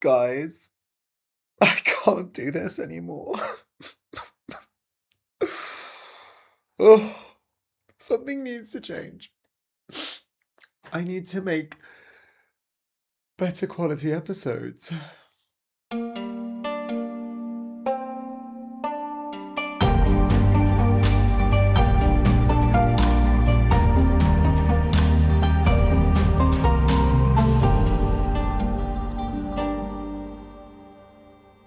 Guys, I can't do this anymore. Oh, something needs to change. I need to make better quality episodes.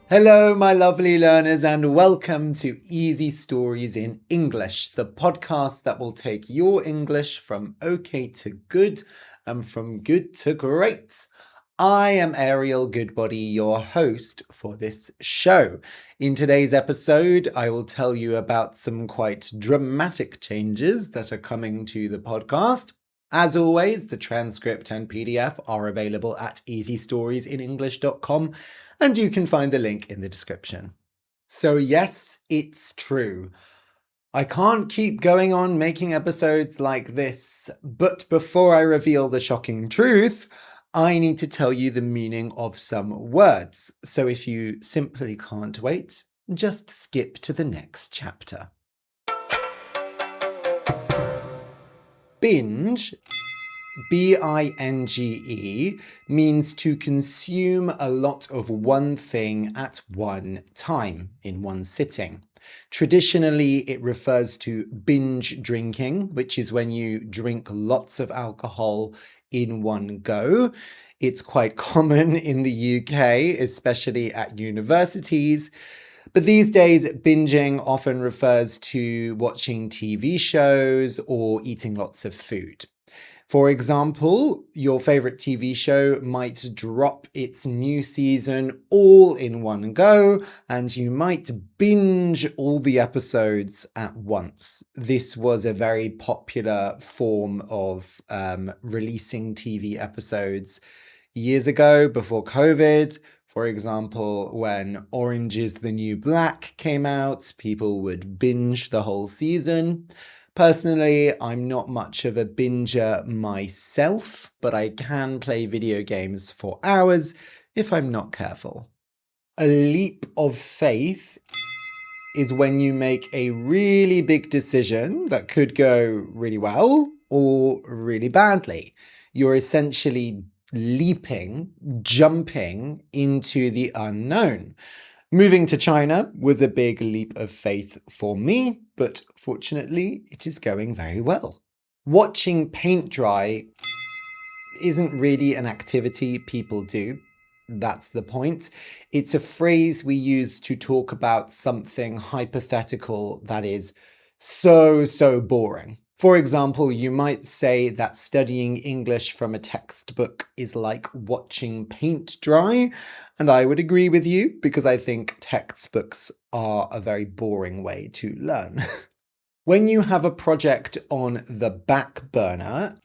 Hello, my lovely learners, and welcome to Easy Stories in English, the podcast that will take your English from okay to good and from good to great. I am Ariel Goodbody, your host for this show. In today's episode, I will tell you about some quite dramatic changes that are coming to the podcast. As always, the transcript and PDF are available at easystoriesinenglish.com, and you can find the link in the description. So yes, it's true. I can't keep going on making episodes like this, but before I reveal the shocking truth, I need to tell you the meaning of some words. So if you simply can't wait, just skip to the next chapter. Binge, B-I-N-G-E, means to consume a lot of one thing at one time, in one sitting. Traditionally, it refers to binge drinking, which is when you drink lots of alcohol in one go. It's quite common in the UK, especially at universities. But these days, binging often refers to watching TV shows or eating lots of food. For example, your favorite TV show might drop its new season all in one go, and you might binge all the episodes at once. This was a very popular form of releasing TV episodes years ago, before COVID. For example, when Orange is the New Black came out, people would binge the whole season. Personally, I'm not much of a binger myself, but I can play video games for hours if I'm not careful. A leap of faith is when you make a really big decision that could go really well or really badly. You're essentially leaping, jumping into the unknown. Moving to China was a big leap of faith for me, but fortunately, it is going very well. Watching paint dry isn't really an activity people do. That's the point. It's a phrase we use to talk about something hypothetical that is so boring. For example, you might say that studying English from a textbook is like watching paint dry, and I would agree with you because I think textbooks are a very boring way to learn. When you have a project on the back burner,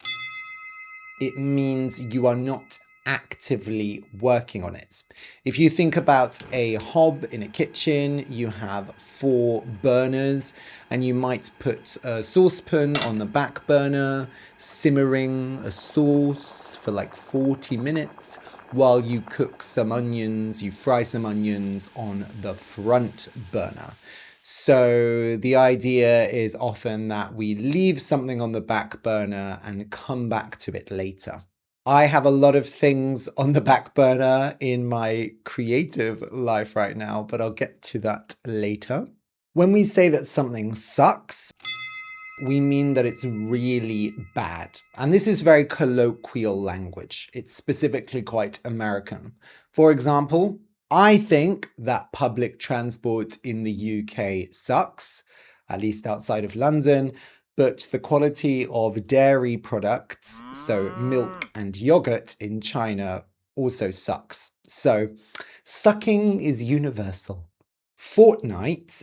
it means you are not actively working on it. If you think about a hob in a kitchen, you have 4 burners, and you might put a saucepan on the back burner, simmering a sauce for like 40 minutes while you cook some onions, you fry some onions on the front burner. So the idea is often that we leave something on the back burner and come back to it later. I have a lot of things on the back burner in my creative life right now, but I'll get to that later. When we say that something sucks, we mean that it's really bad. And this is very colloquial language. It's specifically quite American. For example, I think that public transport in the UK sucks, at least outside of London, but the quality of dairy products, so milk and yogurt in China, also sucks. So, sucking is universal. Fortnight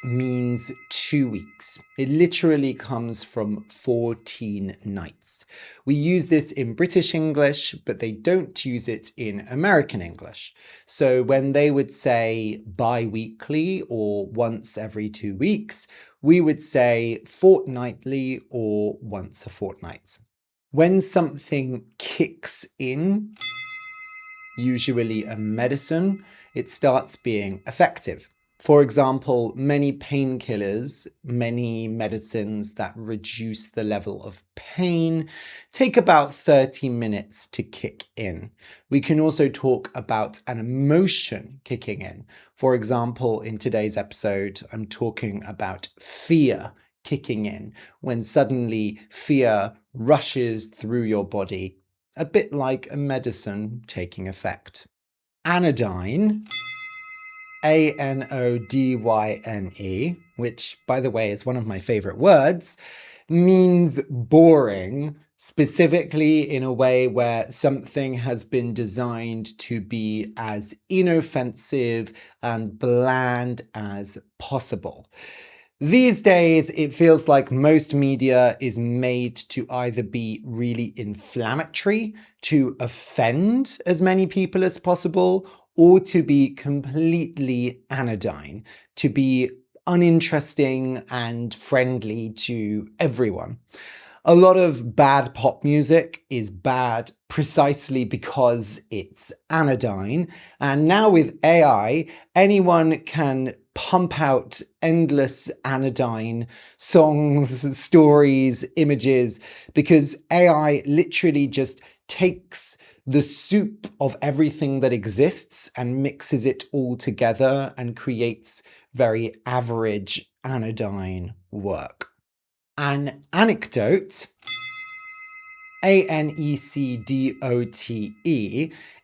means 2 weeks. It literally comes from 14 nights. We use this in British English, but they don't use it in American English. So when they would say bi-weekly or once every 2 weeks, we would say fortnightly or once a fortnight. When something kicks in, usually a medicine, it starts being effective. For example, many painkillers, many medicines that reduce the level of pain, take about 30 minutes to kick in. We can also talk about an emotion kicking in. For example, in today's episode, I'm talking about fear kicking in, when suddenly fear rushes through your body, a bit like a medicine taking effect. Anodyne, Anodyne, which, by the way, is one of my favorite words, means boring, specifically in a way where something has been designed to be as inoffensive and bland as possible. These days, it feels like most media is made to either be really inflammatory, to offend as many people as possible, or to be completely anodyne, to be uninteresting and friendly to everyone. A lot of bad pop music is bad precisely because it's anodyne. And now with AI, anyone can pump out endless anodyne songs, stories, images, because AI literally just takes the soup of everything that exists and mixes it all together and creates very average anodyne work. An anecdote, Anecdote,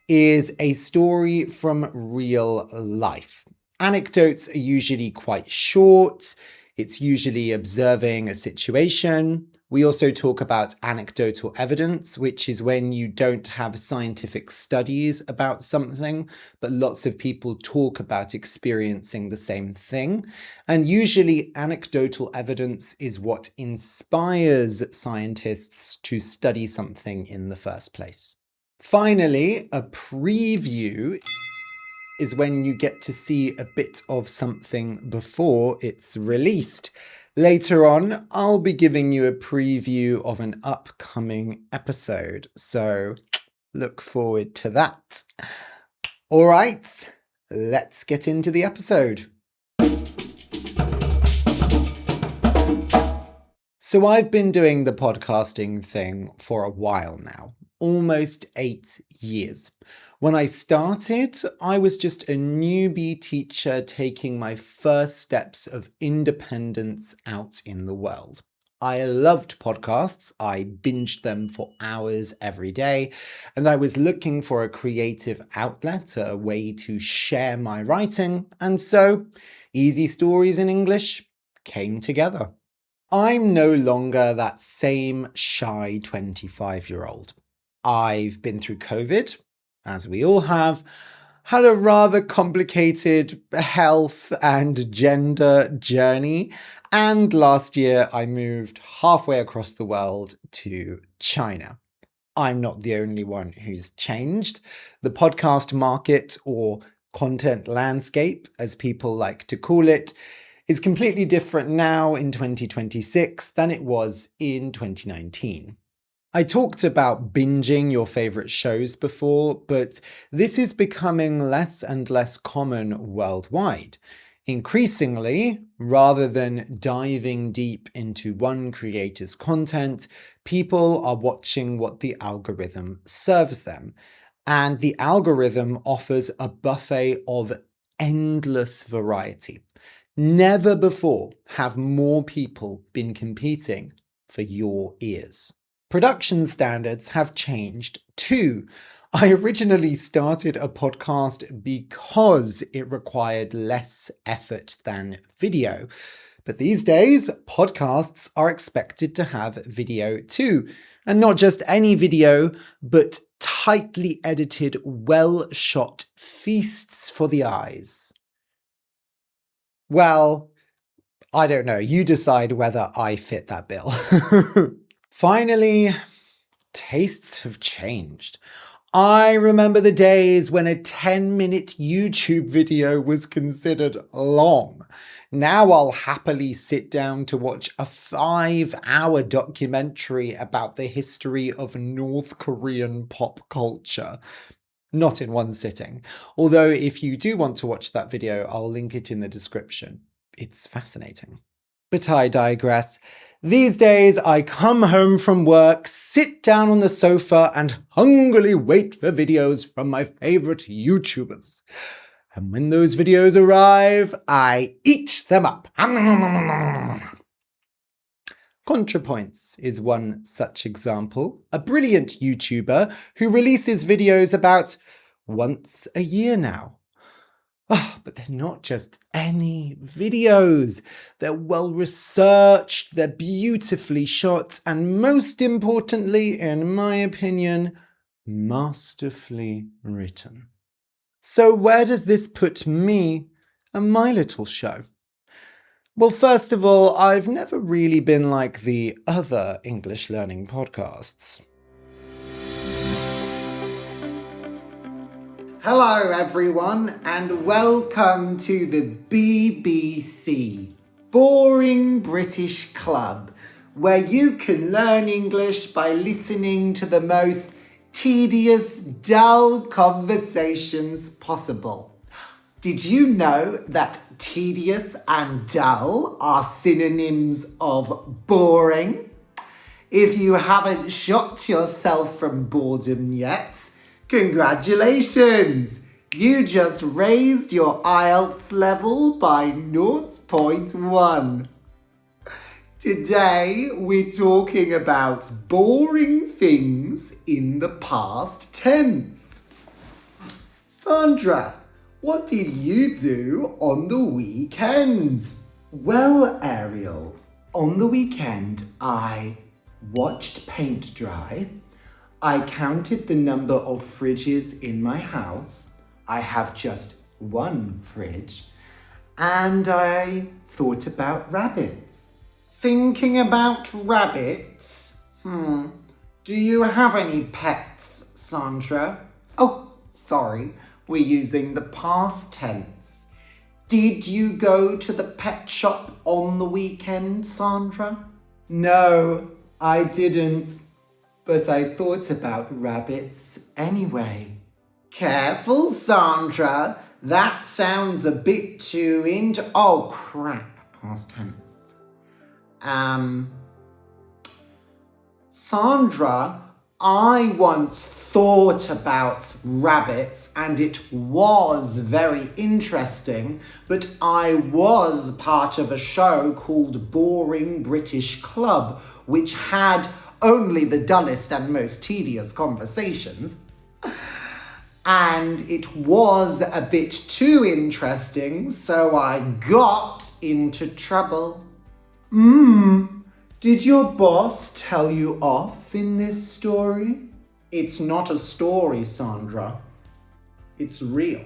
is a story from real life. Anecdotes are usually quite short. It's usually observing a situation. We also talk about anecdotal evidence, which is when you don't have scientific studies about something, but lots of people talk about experiencing the same thing. And usually anecdotal evidence is what inspires scientists to study something in the first place. Finally, a preview is when you get to see a bit of something before it's released. Later on, I'll be giving you a preview of an upcoming episode, so look forward to that. All right, let's get into the episode. So I've been doing the podcasting thing for a while now, almost 8 years. When I started, I was just a newbie teacher taking my first steps of independence out in the world. I loved podcasts, I binged them for hours every day, and I was looking for a creative outlet, a way to share my writing, and so Easy Stories in English came together. I'm no longer that same shy 25-year-old. I've been through COVID, as we all have, had a rather complicated health and gender journey, and last year I moved halfway across the world to China. I'm not the only one who's changed. The podcast market, or content landscape, as people like to call it, is completely different now in 2026 than it was in 2019. I talked about binging your favorite shows before, but this is becoming less and less common worldwide. Increasingly, rather than diving deep into one creator's content, people are watching what the algorithm serves them. And the algorithm offers a buffet of endless variety. Never before have more people been competing for your ears. Production standards have changed too. I originally started a podcast because it required less effort than video. But these days, podcasts are expected to have video too. And not just any video, but tightly edited, well-shot feasts for the eyes. Well, I don't know. You decide whether I fit that bill. Finally, tastes have changed. I remember the days when a 10-minute YouTube video was considered long. Now I'll happily sit down to watch a 5-hour documentary about the history of North Korean pop culture. not in one sitting. Although if you do want to watch that video, I'll link it in the description. It's fascinating. But I digress. These days, I come home from work, sit down on the sofa, and hungrily wait for videos from my favourite YouTubers. And when those videos arrive, I eat them up. ContraPoints is one such example, a brilliant YouTuber who releases videos about once a year now. Oh, but they're not just any videos. They're well researched, they're beautifully shot, and most importantly, in my opinion, masterfully written. So where does this put me and my little show? Well, first of all, I've never really been like the other English learning podcasts. Hello everyone, and welcome to the BBC, Boring British Club, where you can learn English by listening to the most tedious, dull conversations possible. Did you know that tedious and dull are synonyms of boring? If you haven't shot yourself from boredom yet, congratulations! You just raised your IELTS level by 0.1. Today we're talking about boring things in the past tense. Sandra, what did you do on the weekend? Well, Ariel, on the weekend I watched paint dry. I counted the number of fridges in my house. I have just one fridge. And I thought about rabbits. Thinking about rabbits? Do you have any pets, Sandra? Oh, sorry. We're using the past tense. Did you go to the pet shop on the weekend, Sandra? No, I didn't. But I thought about rabbits anyway. Careful, Sandra. That sounds a bit too Oh, crap. Past tense. Sandra, I once thought about rabbits and it was very interesting, but I was part of a show called Boring British Club, which had only the dullest and most tedious conversations. And it was a bit too interesting, so I got into trouble. Did your boss tell you off in this story? It's not a story, Sandra. It's real.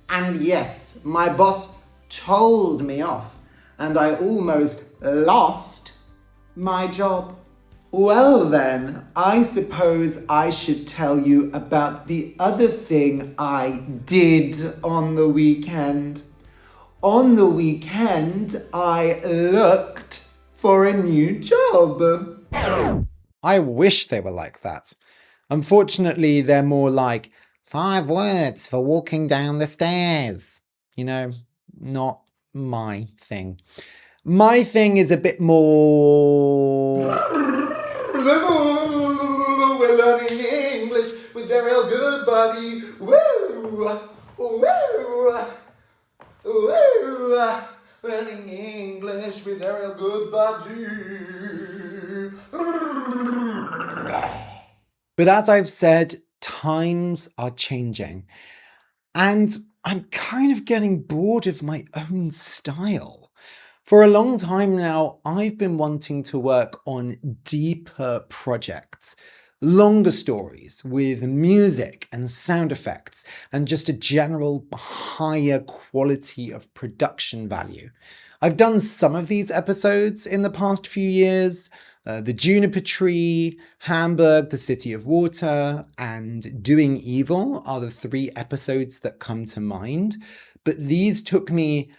And yes, my boss told me off, and I almost lost my job. Well then, I suppose I should tell you about the other thing I did on the weekend. On the weekend, I looked for a new job. I wish they were like that. Unfortunately, they're more like 5 words for walking down the stairs. You know, not my thing. My thing is a bit more... We're learning English with their real good buddy. Woo! Woo! Woo! Learning English with their real good buddy. But as I've said, times are changing. And I'm kind of getting bored of my own style. For a long time now, I've been wanting to work on deeper projects, longer stories with music and sound effects, and just a general higher quality of production value. I've done some of these episodes in the past few years. The Juniper Tree, Hamburg, the City of Water, and Doing Evil are the 3 episodes that come to mind. But these took me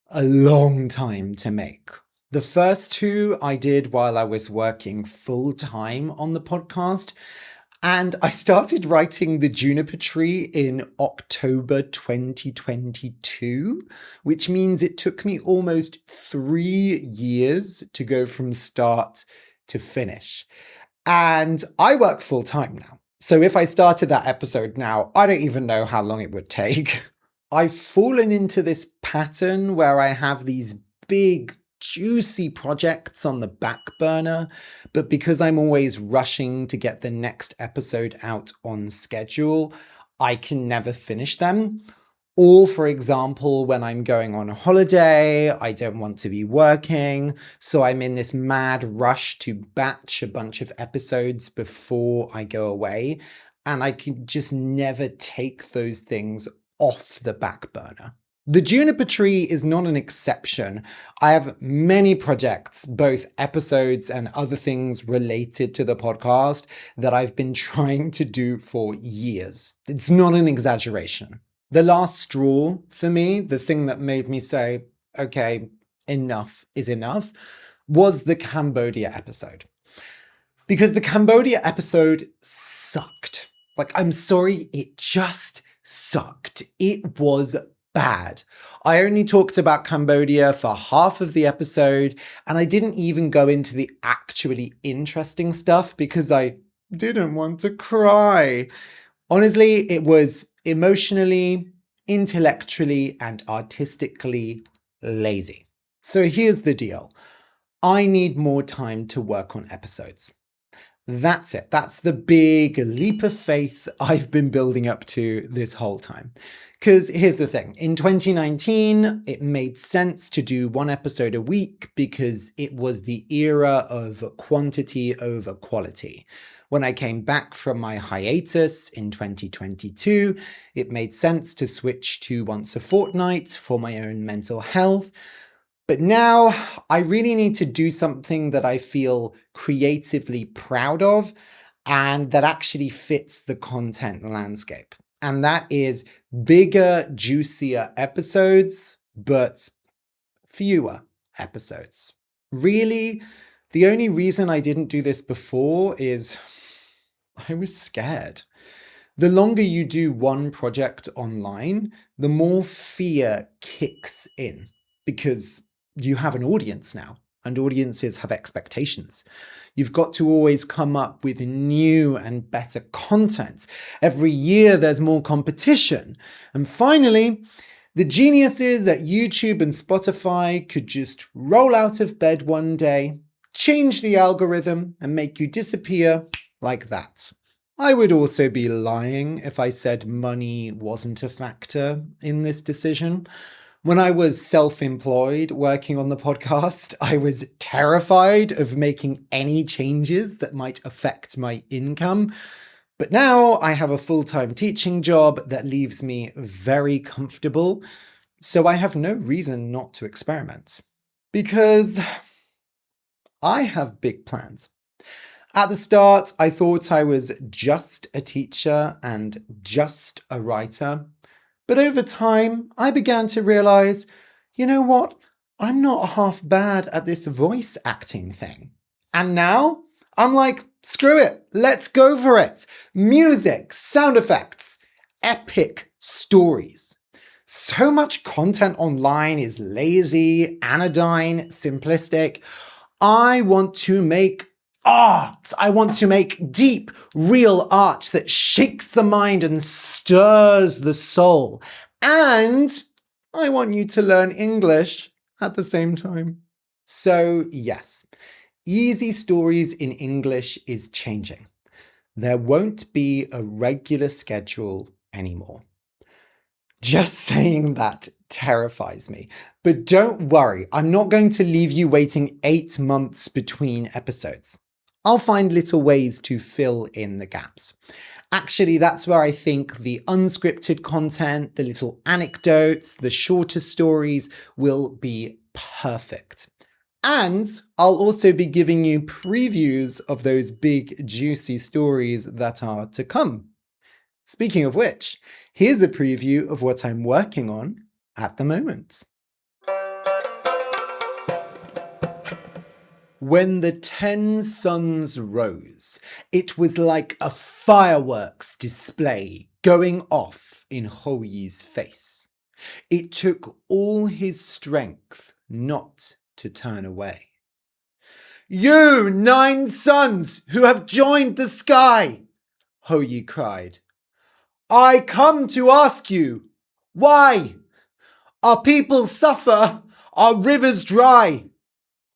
a long time to make. The first 2 I did while I was working full-time on the podcast, And I started writing The Juniper Tree in October 2022, which means it took me almost 3 years to go from start to finish. And I work full time now. So if I started that episode now, I don't even know how long it would take. I've fallen into this pattern where I have these big, juicy projects on the back burner, but because I'm always rushing to get the next episode out on schedule, I can never finish them. Or, for example, when I'm going on a holiday, I don't want to be working, so I'm in this mad rush to batch a bunch of episodes before I go away, and I can just never take those things off the back burner. The Juniper Tree is not an exception. I have many projects, both episodes and other things related to the podcast, that I've been trying to do for years. It's not an exaggeration. The last straw for me, the thing that made me say, okay, enough is enough, was the Cambodia episode. Because the Cambodia episode sucked. Like, I'm sorry, it just sucked. It was bad. I only talked about Cambodia for half of the episode, and I didn't even go into the actually interesting stuff because I didn't want to cry. Honestly, it was emotionally, intellectually, and artistically lazy. So here's the deal. I need more time to work on episodes. That's it. That's the big leap of faith I've been building up to this whole time. Because here's the thing. In 2019, it made sense to do one episode a week because it was the era of quantity over quality. When I came back from my hiatus in 2022, it made sense to switch to once a fortnight for my own mental health. But now I really need to do something that I feel creatively proud of and that actually fits the content landscape. And that is bigger, juicier episodes, but fewer episodes. Really, the only reason I didn't do this before is I was scared. The longer you do one project online, the more fear kicks in because you have an audience now, and audiences have expectations. You've got to always come up with new and better content. Every year there's more competition. And finally, the geniuses at YouTube and Spotify could just roll out of bed one day, change the algorithm, and make you disappear like that. I would also be lying if I said money wasn't a factor in this decision. When I was self-employed working on the podcast, I was terrified of making any changes that might affect my income. But now I have a full-time teaching job that leaves me very comfortable, so I have no reason not to experiment. Because I have big plans. At the start, I thought I was just a teacher and just a writer. But over time, I began to realize, you know what? I'm not half bad at this voice acting thing. And now I'm like, screw it. Let's go for it. Music, sound effects, epic stories. So much content online is lazy, anodyne, simplistic. I want to make art. I want to make deep, real art that shakes the mind and stirs the soul. And I want you to learn English at the same time. So yes, Easy Stories in English is changing. There won't be a regular schedule anymore. Just saying that terrifies me. But don't worry, I'm not going to leave you waiting 8 months between episodes. I'll find little ways to fill in the gaps. Actually, that's where I think the unscripted content, the little anecdotes, the shorter stories will be perfect. And I'll also be giving you previews of those big, juicy stories that are to come. Speaking of which, here's a preview of what I'm working on at the moment. When the 10 suns rose, it was like a fireworks display going off in Houyi's face. It took all his strength not to turn away. "You 9 suns who have joined the sky!" Houyi cried. "I come to ask you, why? Our people suffer, our rivers dry.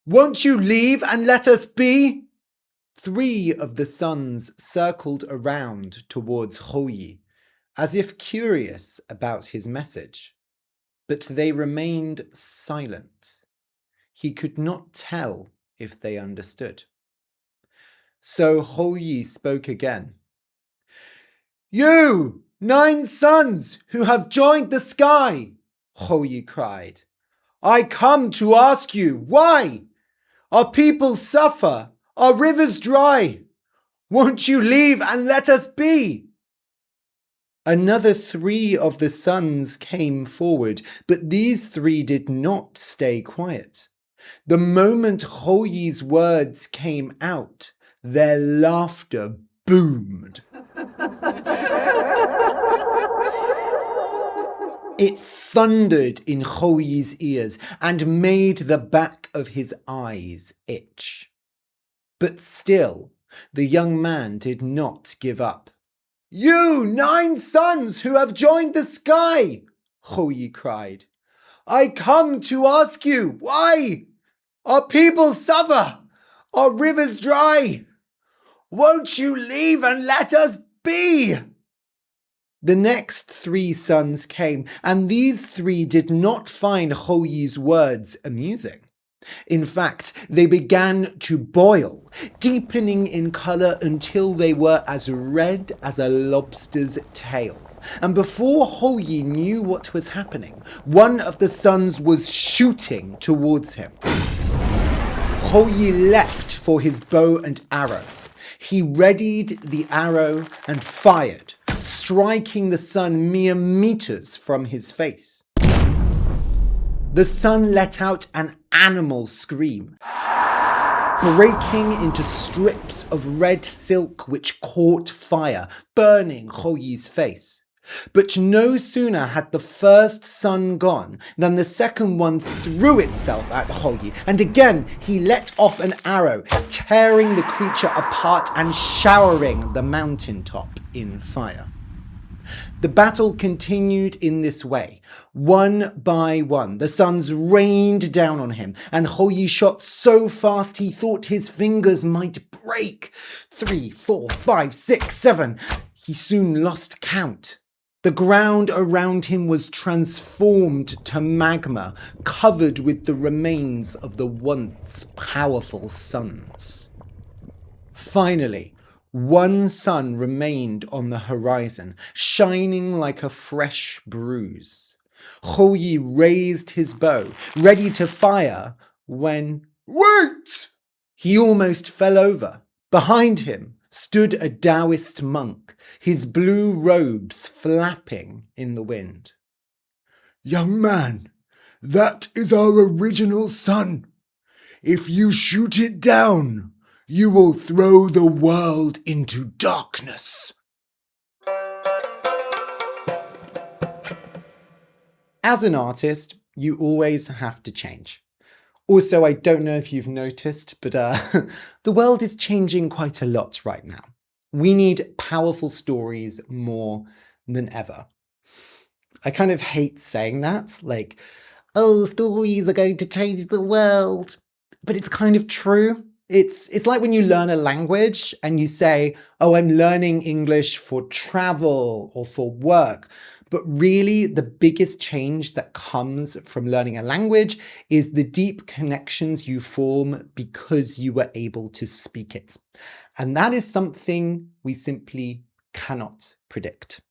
Won't you leave and let us be?" 3 of the suns circled around towards Houyi, as if curious about his message. But they remained silent. He could not tell if they understood. So Houyi spoke again. "You 9 suns who have joined the sky!" Houyi cried. "I come to ask you, why? Our people suffer, our rivers dry. Won't you leave and let us be?" Another 3 of the suns came forward, but these 3 did not stay quiet. The moment Houyi's words came out, their laughter boomed. It thundered in Houyi's ears and made the back of his eyes itch. But still, the young man did not give up. "You 9 suns who have joined the sky!" Houyi cried. "I come to ask you, why? Our people suffer, our rivers dry. Won't you leave and let us be?" The next 3 suns came, and these 3 did not find Houyi's words amusing. In fact, they began to boil, deepening in colour until they were as red as a lobster's tail. And before Houyi knew what was happening, one of the suns was shooting towards him. Houyi leapt for his bow and arrow. He readied the arrow and fired, striking the sun mere meters from his face. The sun let out an animal scream, breaking into strips of red silk which caught fire, burning Houyi's face. But no sooner had the first sun gone than the second one threw itself at Houyi, and again he let off an arrow, tearing the creature apart and showering the mountaintop in fire. The battle continued in this way. One by one, the suns rained down on him, and Houyi shot so fast he thought his fingers might break. 3, 4, 5, 6, 7. He soon lost count. The ground around him was transformed to magma, covered with the remains of the once powerful suns. Finally, one sun remained on the horizon, shining like a fresh bruise. Houyi raised his bow, ready to fire, when, "Wait!" He almost fell over. Behind him stood a Taoist monk, his blue robes flapping in the wind. "Young man, that is our original sun. If you shoot it down, you will throw the world into darkness." As an artist, you always have to change. Also, I don't know if you've noticed, but the world is changing quite a lot right now. We need powerful stories more than ever. I kind of hate saying that, like, oh, stories are going to change the world. But it's kind of true. It's like when you learn a language and you say, oh, I'm learning English for travel or for work. But really, the biggest change that comes from learning a language is the deep connections you form because you were able to speak it. And that is something we simply cannot predict.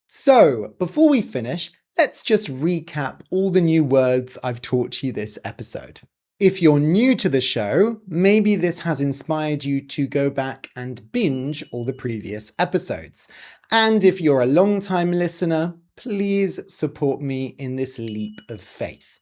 So, before we finish, let's just recap all the new words I've taught you this episode. If you're new to the show, maybe this has inspired you to go back and binge all the previous episodes. And if you're a long-time listener, please support me in this leap of faith.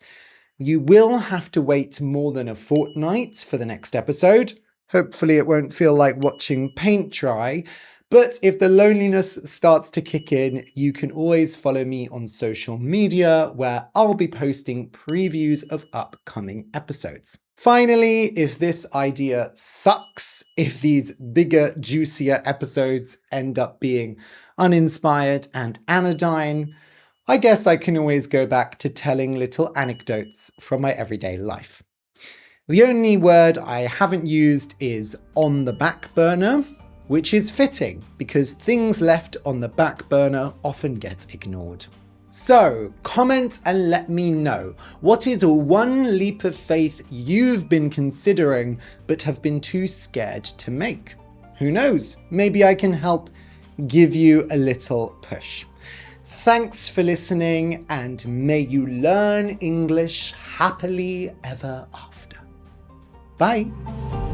You will have to wait more than a fortnight for the next episode. Hopefully it won't feel like watching paint dry. But if the loneliness starts to kick in, you can always follow me on social media where I'll be posting previews of upcoming episodes. Finally, if this idea sucks, if these bigger, juicier episodes end up being uninspired and anodyne, I guess I can always go back to telling little anecdotes from my everyday life. The only word I haven't used is on the back burner, which is fitting because things left on the back burner often get ignored. So, comment and let me know, what is one leap of faith you've been considering but have been too scared to make? Who knows, maybe I can help give you a little push. Thanks for listening, and may you learn English happily ever after. Bye!